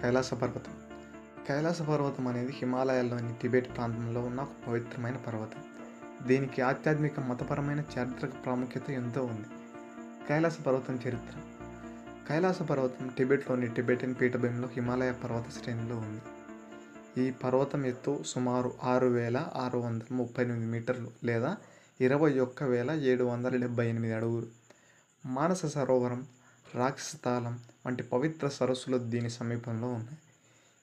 కైలాస పర్వతం. కైలాస పర్వతం అనేది హిమాలయాల్లోని టిబెట్ ప్రాంతంలో ఉన్న ఒక పవిత్రమైన పర్వతం. దీనికి ఆధ్యాత్మిక, మతపరమైన, చారిత్రక ప్రాముఖ్యత ఎంతో ఉంది. కైలాస పర్వతం చరిత్ర. కైలాస పర్వతం టిబెట్లోని టిబెటన్ పీఠభూమిలో హిమాలయ పర్వత శ్రేణిలో ఉంది. ఈ పర్వతం ఎత్తు సుమారు 6,638 మీటర్లు లేదా 21,778 అడుగులు. మానస సరోవరం, రాక్షస తాళం వంటి పవిత్ర సరస్సులు దీని సమీపంలో ఉన్నాయి.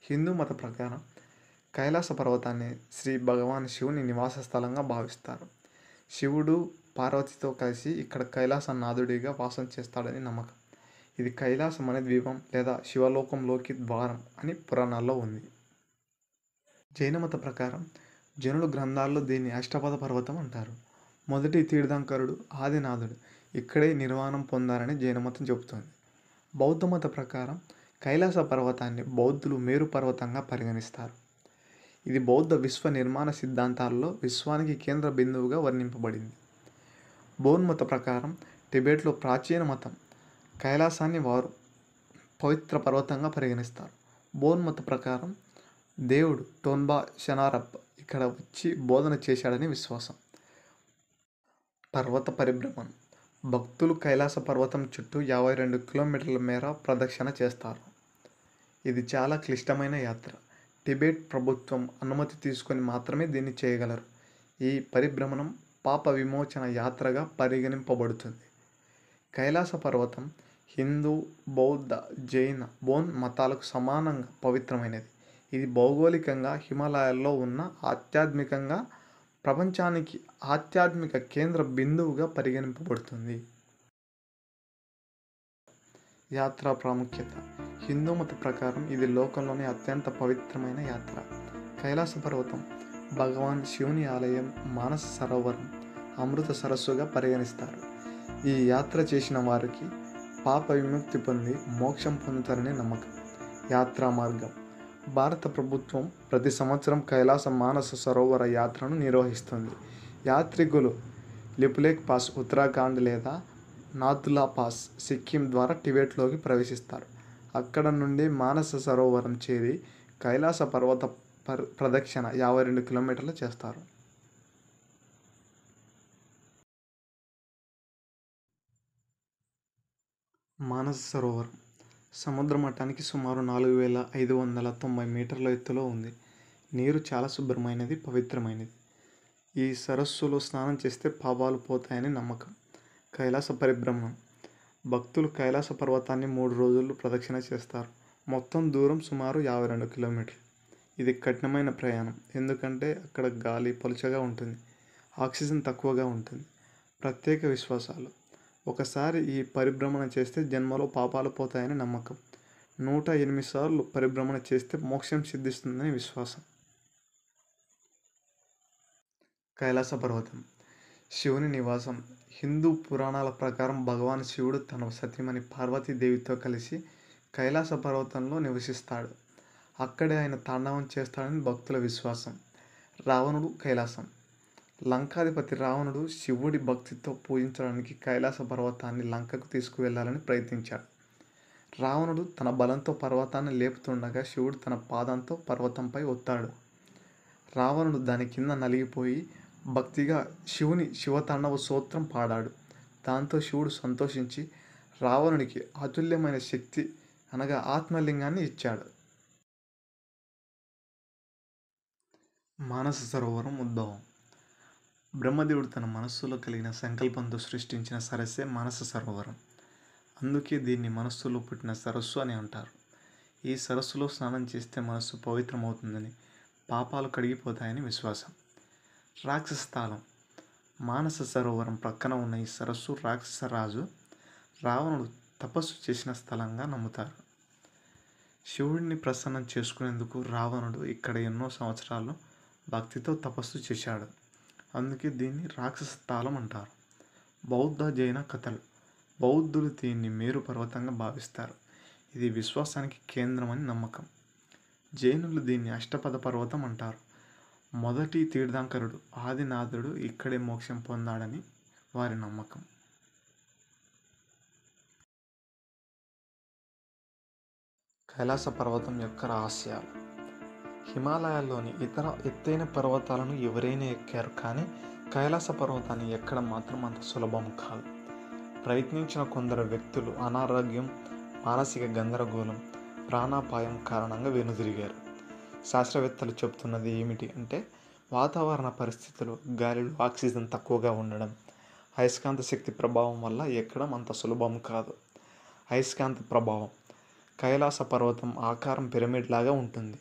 హిందూ మత ప్రకారం కైలాస పర్వతాన్ని శ్రీ భగవాన్ శివుని నివాస స్థలంగా భావిస్తారు. శివుడు పార్వతితో కలిసి ఇక్కడ కైలాసనాథుడిగా వాసం చేస్తాడని నమ్మకం. ఇది కైలాసం అనే ద్వీపం లేదా శివలోకంలోకి ద్వారం అని పురాణాల్లో ఉంది. జైన మత ప్రకారం జనుల గ్రంథాల్లో దీన్ని అష్టపద పర్వతం అంటారు. మొదటి తీర్థంకరుడు ఆదినాథుడు ఇక్కడే నిర్వాణం పొందారని జైనమతం చెబుతోంది. బౌద్ధ మత ప్రకారం కైలాస పర్వతాన్ని బౌద్ధులు మేరు పర్వతంగా పరిగణిస్తారు. ఇది బౌద్ధ విశ్వ నిర్మాణ సిద్ధాంతాల్లో విశ్వానికి కేంద్ర బిందువుగా వర్ణింపబడింది. బౌద్ధ మత ప్రకారం టిబెట్లో ప్రాచీన మతం కైలాసాన్ని వారు పవిత్ర పర్వతంగా పరిగణిస్తారు. బౌద్ధ మత ప్రకారం దేవుడు టోన్బా షనారప్ ఇక్కడ వచ్చి బోధన చేశాడని విశ్వాసం. పర్వత పరిభ్రమణం. భక్తులు కైలాస పర్వతం చుట్టూ 52 కిలోమీటర్ల మేర ప్రదక్షిణ చేస్తారు. ఇది చాలా క్లిష్టమైన యాత్ర. టిబెట్ ప్రభుత్వం అనుమతి తీసుకొని మాత్రమే దీన్ని చేయగలరు. ఈ పరిభ్రమణం పాప విమోచన యాత్రగా పరిగణింపబడుతుంది. కైలాస పర్వతం హిందూ, బౌద్ధ, జైన, బౌద్ధ మతాలకు సమానంగా పవిత్రమైనది. ఇది భౌగోళికంగా హిమాలయాల్లో ఉన్న ఆధ్యాత్మికంగా ప్రపంచానికి ఆధ్యాత్మిక కేంద్ర బిందువుగా పరిగణింపబడుతుంది. యాత్రా ప్రాముఖ్యత. హిందూ మత ప్రకారం ఇది లోకంలోనే అత్యంత పవిత్రమైన యాత్ర. కైలాస పర్వతం భగవాన్ శివుని ఆలయం, మానస సరోవరం, అమృత సరస్సుగా పరిగణిస్తారు. ఈ యాత్ర చేసిన వారికి పాప విముక్తి పొంది మోక్షం పొందుతారని నమ్మకం. యాత్రా మార్గం. భారత ప్రభుత్వం ప్రతి సంవత్సరం కైలాస మానస సరోవర యాత్రను నిర్వహిస్తుంది. యాత్రికులు లిపులేఖ్ పాస్ ఉత్తరాఖండ్ లేదా నాథులా పాస్ సిక్కిం ద్వారా టిబెట్లోకి ప్రవేశిస్తారు. అక్కడ నుండి మానస సరోవరం చేరి కైలాస పర్వత ప్రదక్షిణ 52 కిలోమీటర్లు చేస్తారు. మానస సరోవరం సముద్ర మట్టానికి సుమారు 4,590 మీటర్ల ఎత్తులో ఉంది. నీరు చాలా శుభ్రమైనది, పవిత్రమైనది. ఈ సరస్సులో స్నానం చేస్తే పాపాలు పోతాయని నమ్మకం. కైలాస పరిభ్రమణం. భక్తులు కైలాస పర్వతాన్ని 3 రోజులు ప్రదక్షిణ చేస్తారు. మొత్తం దూరం సుమారు 52 కిలోమీటర్లు. ఇది కఠినమైన ప్రయాణం, ఎందుకంటే అక్కడ గాలి పలుచగా ఉంటుంది, ఆక్సిజన్ తక్కువగా ఉంటుంది. ప్రత్యేక విశ్వాసాలు. ఒకసారి ఈ పరిభ్రమణ చేస్తే జన్మలో పాపాలు పోతాయని నమ్మకం. 108 సార్లు పరిభ్రమణ చేస్తే మోక్షం సిద్ధిస్తుందని విశ్వాసం. కైలాస పర్వతం శివుని నివాసం. హిందూ పురాణాల ప్రకారం భగవాన్ శివుడు తన సతీమణి పార్వతీదేవితో కలిసి కైలాస పర్వతంలో నివసిస్తాడు. అక్కడే ఆయన తాండవం చేస్తాడని భక్తుల విశ్వాసం. రావణుడు కైలాసం. లంకాధిపతి రావణుడు శివుడి భక్తితో పూజించడానికి కైలాస పర్వతాన్ని లంకకు తీసుకువెళ్లాలని ప్రయత్నించాడు. రావణుడు తన బలంతో పర్వతాన్ని లేపుతుండగా శివుడు తన పాదంతో పర్వతంపై ఒత్తాడు. రావణుడు దాని కింద నలిగిపోయి భక్తిగా శివుని శివతాండవ స్తోత్రం పాడాడు. దాంతో శివుడు సంతోషించి రావణుడికి అతుల్యమైన శక్తి అనగా ఆత్మలింగాన్ని ఇచ్చాడు. మానస సరోవరం ఉద్భవం. బ్రహ్మదేవుడు తన మనస్సులో కలిగిన సంకల్పంతో సృష్టించిన సరస్సే మానస సరోవరం. అందుకే దీన్ని మనస్సులో పుట్టిన సరస్సు అని అంటారు. ఈ సరస్సులో స్నానం చేస్తే మనస్సు పవిత్రమవుతుందని, పాపాలు కడిగిపోతాయని విశ్వాసం. రాక్షస తాళం. మానస సరోవరం ప్రక్కన ఉన్న ఈ సరస్సు రాక్షస రాజు రావణుడు తపస్సు చేసిన స్థలంగా నమ్ముతారు. శివుడిని ప్రసన్నం చేసుకునేందుకు రావణుడు ఇక్కడ ఎన్నో సంవత్సరాలు భక్తితో తపస్సు చేశాడు. అందుకే దీన్ని రాక్షస తాళం అంటారు. బౌద్ధ, జైన కథలు. బౌద్ధులు దీన్ని మేరు పర్వతంగా భావిస్తారు. ఇది విశ్వాసానికి కేంద్రమని నమ్మకం. జైనులు దీన్ని అష్టపద పర్వతం అంటారు. మొదటి తీర్థంకరుడు ఆదినాథుడు ఇక్కడే మోక్షం పొందాడని వారి నమ్మకం. కైలాస పర్వతం యొక్క రహస్యాలు. హిమాలయాల్లోని ఇతర ఎత్తైన పర్వతాలను ఎవరైనా ఎక్కారు, కానీ కైలాస పర్వతాన్ని ఎక్కడం మాత్రం అంత సులభం కాదు. ప్రయత్నించిన కొందరు వ్యక్తులు అనారోగ్యం, మానసిక గందరగోళం, ప్రాణాపాయం కారణంగా వెనుదిరిగారు. శాస్త్రవేత్తలు చెబుతున్నది ఏమిటి అంటే, వాతావరణ పరిస్థితులు, గాలిలో ఆక్సిజన్ తక్కువగా ఉండడం, అయస్కాంత శక్తి ప్రభావం వల్ల ఎక్కడం అంత సులభం కాదు. అయస్కాంత ప్రభావం. కైలాస పర్వతం ఆకారం పిరమిడ్ లాగా ఉంటుంది.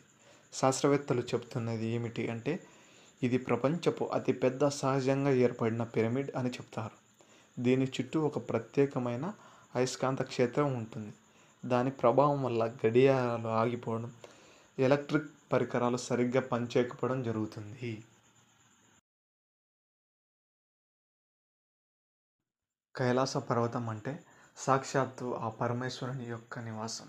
శాస్త్రవేత్తలు చెబుతున్నది ఏమిటి అంటే, ఇది ప్రపంచపు అతిపెద్ద సహజంగా ఏర్పడిన పిరమిడ్ అని చెప్తారు. దీని చుట్టూ ఒక ప్రత్యేకమైన అయస్కాంత క్షేత్రం ఉంటుంది. దాని ప్రభావం వల్ల గడియారాలు ఆగిపోవడం, ఎలక్ట్రిక్ పరికరాలు సరిగ్గా పనిచేయకపోవడం జరుగుతుంది. కైలాస పర్వతం అంటే సాక్షాత్తు ఆ పరమేశ్వరుని యొక్క నివాసం.